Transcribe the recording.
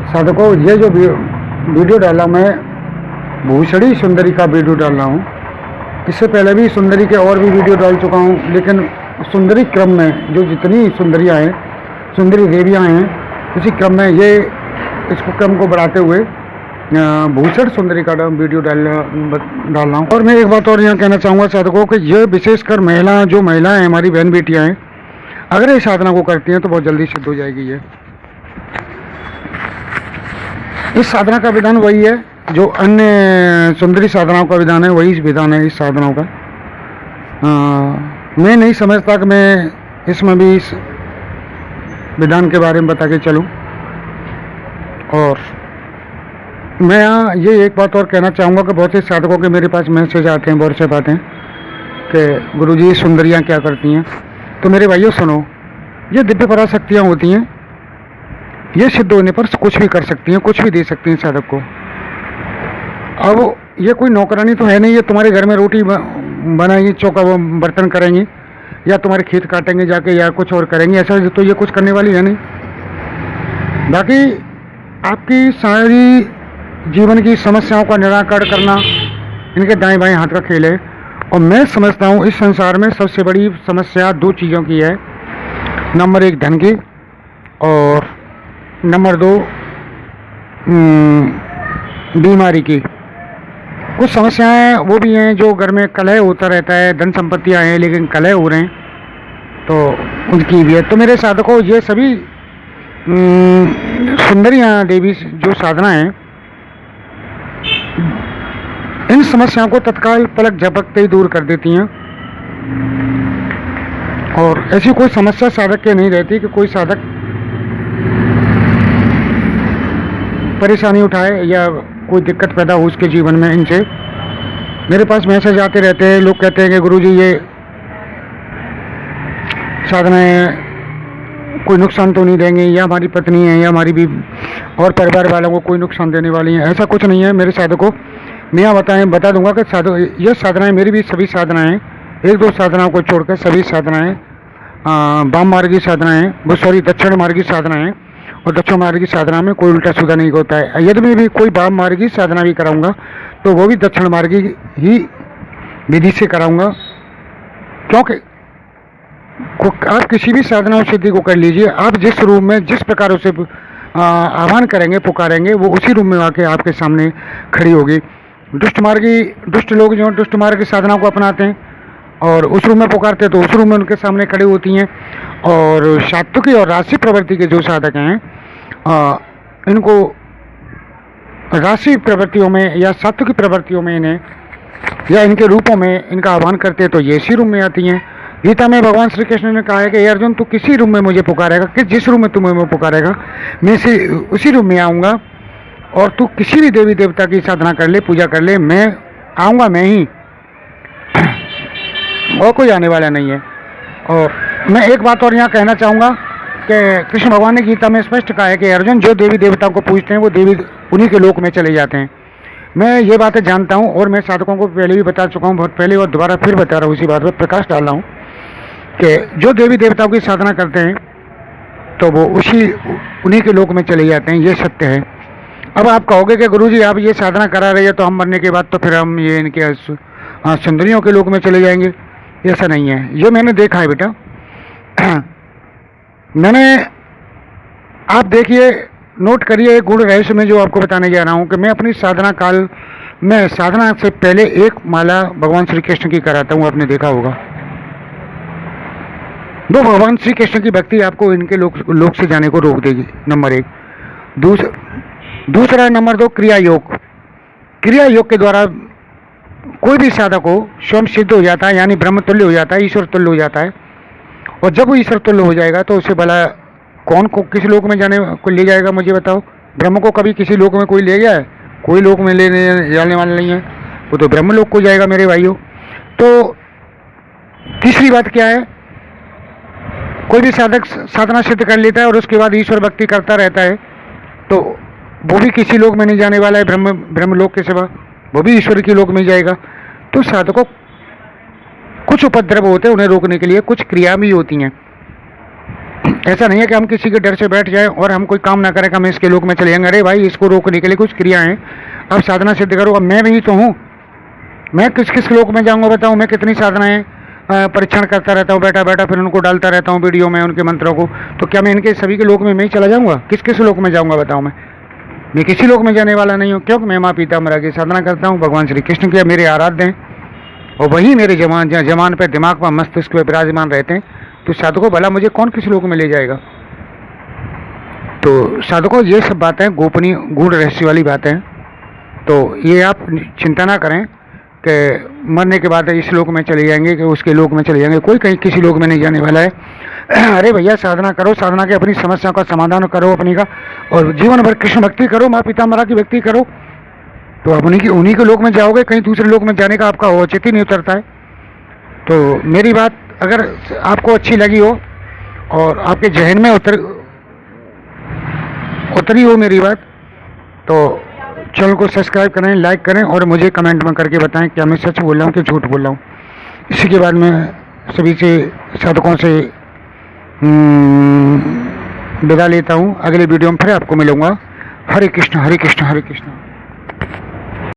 साधकों, ये जो वीडियो डाला मैं भूषणी सुंदरी का वीडियो डाल रहा हूँ। इससे पहले भी सुंदरी के और भी वीडियो डाल चुका हूँ, लेकिन सुंदरी क्रम में जो जितनी सुंदरियाँ हैं, सुंदरी देवियाँ हैं, उसी क्रम में ये इसको क्रम को बढ़ाते हुए भूषण सुंदरी का वीडियो डाल रहा हूँ। और मैं एक बात और यहाँ कहना चाहूँगा साधकों कि ये विशेषकर महिलाएं हमारी बहन बेटियाँ हैं, अगर ये साधना को करती हैं तो बहुत जल्दी सिद्ध हो जाएगी। ये इस साधना का विधान वही है जो अन्य सुंदरी साधनाओं का विधान है, वही विधान है इस साधनाओं का। मैं नहीं समझता कि मैं इसमें भी इस विधान के बारे में बता के चलूँ। और मैं यहाँ ये एक बात और कहना चाहूँगा कि बहुत से साधकों के मेरे पास मैसेज आते हैं, व्हाट्सएप आते हैं कि गुरुजी सुंदरियाँ क्या करती हैं। तो मेरे भाइयों सुनो, ये दिव्य पराशक्तियाँ होती हैं, ये सिद्ध होने पर कुछ भी कर सकती हैं, कुछ भी दे सकती हैं साधक को। अब ये कोई नौकरानी तो है नहीं, ये तुम्हारे घर में रोटी बनाएंगी, चौका वो बर्तन करेंगी, या तुम्हारे खेत काटेंगे जाके, या कुछ और करेंगी, ऐसा तो ये कुछ करने वाली है नहीं। बाकी आपकी सारी जीवन की समस्याओं का निराकरण करना इनके दाएं बाएं हाथ का खेल है। और मैं समझता हूँ इस संसार में सबसे बड़ी समस्या दो चीज़ों की है। नंबर 1 धन की, और नंबर 2 बीमारी की। कुछ समस्याएं वो भी हैं जो घर में कलह होता रहता है, धन संपत्तियाँ हैं लेकिन कलह हो रहे हैं, तो उनकी भी है। तो मेरे साधकों, ये सभी सुंदरियाँ देवी जो साधना है, इन समस्याओं को तत्काल पलक झपकते ही दूर कर देती हैं। और ऐसी कोई समस्या साधक के नहीं रहती कि कोई साधक परेशानी उठाए या कोई दिक्कत पैदा हो उसके जीवन में। इनसे मेरे पास मैसेज आते रहते हैं, लोग कहते हैं कि गुरुजी ये साधनाएं कोई नुकसान तो नहीं देंगे, या हमारी पत्नी है या हमारी भी और परिवार वालों को कोई नुकसान देने वाली हैं। ऐसा कुछ नहीं है मेरे साधकों। मैं यहाँ बता दूंगा कि ये साधनाएं मेरी भी सभी साधनाएं, एक दो साधनाओं को छोड़कर सभी साधनाएं वाम मार्गी साधनाएं, वो सॉरी दक्षिण मार्गी साधनाएं। और दक्षिण मार्गी साधना में कोई उल्टा सीधा नहीं होता है। यदि मैं भी कोई वाम मार्गी साधना भी कराऊंगा तो वो भी दक्षिण मार्गी ही विधि से कराऊंगा, क्योंकि आप किसी भी साधना सिद्धि को कर लीजिए, आप जिस रूप में जिस प्रकार उसे आह्वान करेंगे, पुकारेंगे, वो उसी रूप में आके आपके सामने खड़ी होगी। दुष्ट लोग जो दुष्ट मार्ग की साधना को अपनाते हैं और उस रूप में पुकारते हैं तो उस रूप में उनके सामने खड़ी होती हैं। और सात्विकी और राशि प्रवृत्ति के जो साधक हैं, इनको राशि प्रवृत्तियों में या सात्विकी प्रवृत्तियों में इन्हें या इनके रूपों में इनका आह्वान करते हैं तो ये इसी रूप में आती हैं। गीता में भगवान श्री कृष्ण ने कहा है कि अर्जुन, तू किसी रूप में मुझे पुकारेगा, कि जिस रूप में तुम्हें मैं पुकारेगा मैं उसी रूप में आऊँगा। और तू किसी भी देवी देवता की साधना कर ले, पूजा कर ले, मैं आऊँगा, मैं ही, और कोई आने वाला नहीं है। और मैं एक बात और यहाँ कहना चाहूँगा कि कृष्ण भगवान ने गीता में स्पष्ट कहा है कि अर्जुन, जो देवी देवताओं को पूजते हैं वो देवी उन्हीं के लोक में चले जाते हैं। मैं ये बातें जानता हूँ और मैं साधकों को पहले भी बता चुका हूँ, बहुत पहले, और दोबारा फिर बता रहा हूँ, इसी बात पर प्रकाश डाल रहा हूँ कि जो देवी देवताओं की साधना करते हैं तो वो उन्हीं के लोक में चले जाते हैं। ये सत्य है। अब आप कहोगे कि गुरुजी आप ये साधना करा रहे हैं तो हम मरने के बाद तो फिर हम ये इनके सुंदरियों के लोक में चले जाएंगे। ऐसा नहीं है, ये मैंने देखा है बेटा। आप देखिए, नोट करिए गुण रहस्य में जो आपको बताने जा रहा हूँ कि मैं अपनी साधना काल में साधना से पहले एक माला भगवान श्री कृष्ण की कराता हूँ। आपने देखा होगा, वो भगवान श्री कृष्ण की भक्ति आपको इनके लोक से जाने को रोक देगी, नंबर 1। दूसरा नंबर 2, क्रिया योग। क्रिया योग के द्वारा कोई भी साधक हो स्वयं सिद्ध हो जाता है, यानी ब्रह्म तुल्य हो जाता है, ईश्वर तुल्य हो जाता है। और जब वो ईश्वर तुल्य हो जाएगा तो उसे भला कौन को किस लोक में जाने को ले जाएगा, मुझे बताओ। ब्रह्म को कभी किसी लोक में कोई ले गया है? कोई लोक में लेने जाने वाला नहीं है, वो तो ब्रह्म लोक को जाएगा मेरे भाइयों। तो तीसरी बात क्या है, कोई भी साधक साधना सिद्ध कर लेता है और उसके बाद ईश्वर भक्ति करता रहता है तो वो भी किसी लोक में नहीं जाने वाला है, ब्रह्म लोक के सिवा, वो भी ईश्वर की लोक में जाएगा। तो साधकों, कुछ उपद्रव होते हैं, उन्हें रोकने के लिए कुछ क्रिया भी होती हैं। ऐसा नहीं है कि हम किसी के डर से बैठ जाएं और हम कोई काम ना करें कि हम इसके लोक में चले जाएंगे। अरे भाई, इसको रोकने के लिए कुछ क्रिया हैं, अब साधना सिद्ध करो। अब मैं भी तो हूँ, मैं किस किस लोक में जाऊँगा बताऊँ? मैं कितनी साधनाएँ परीक्षण करता रहता हूँ बैठा बैठा, फिर उनको डालता रहता हूँ वीडियो में उनके मंत्रों को। तो क्या मैं इनके सभी के लोक में मैं ही चला जाऊँगा? किस किस लोक में जाऊँगा बताऊँ? मैं किसी लोक में जाने वाला नहीं हूँ, क्योंकि मैं माँ पीताम्बरा की साधना करता हूँ। भगवान श्री कृष्ण के मेरे आराध्य हैं और वही मेरे जमान पे, दिमाग पर, मस्तिष्क पे विराजमान रहते हैं। तो साधकों, भला मुझे कौन किस लोक में ले जाएगा? तो साधकों, ये सब बातें गोपनीय गूढ़ रहस्य वाली बातें हैं। तो ये आप चिंता ना करें कि मरने के बाद इस लोक में चले जाएंगे कि उसके लोक में चले जाएंगे। कोई कहीं किसी लोक में नहीं जाने वाला है। अरे भैया, साधना करो, साधना के अपनी समस्याओं का समाधान करो अपनी का, और जीवन भर कृष्ण भक्ति करो, माँ पीताम्बरा की भक्ति करो, तो आप उन्हीं के लोक में जाओगे। कहीं दूसरे लोक में जाने का आपका औचित्य ही नहीं उतरता है। तो मेरी बात अगर आपको अच्छी लगी हो और आपके जहन में उतरी हो मेरी बात, तो चैनल को सब्सक्राइब करें, लाइक करें और मुझे कमेंट में करके बताएं क्या मैं सच बोल रहा हूँ कि झूठ बोल रहा हूँ। इसी के बाद मैं सभी से, साधकों से विदा लेता हूँ। अगले वीडियो में फिर आपको मिलूँगा। हरे कृष्ण हरे कृष्ण हरे कृष्ण।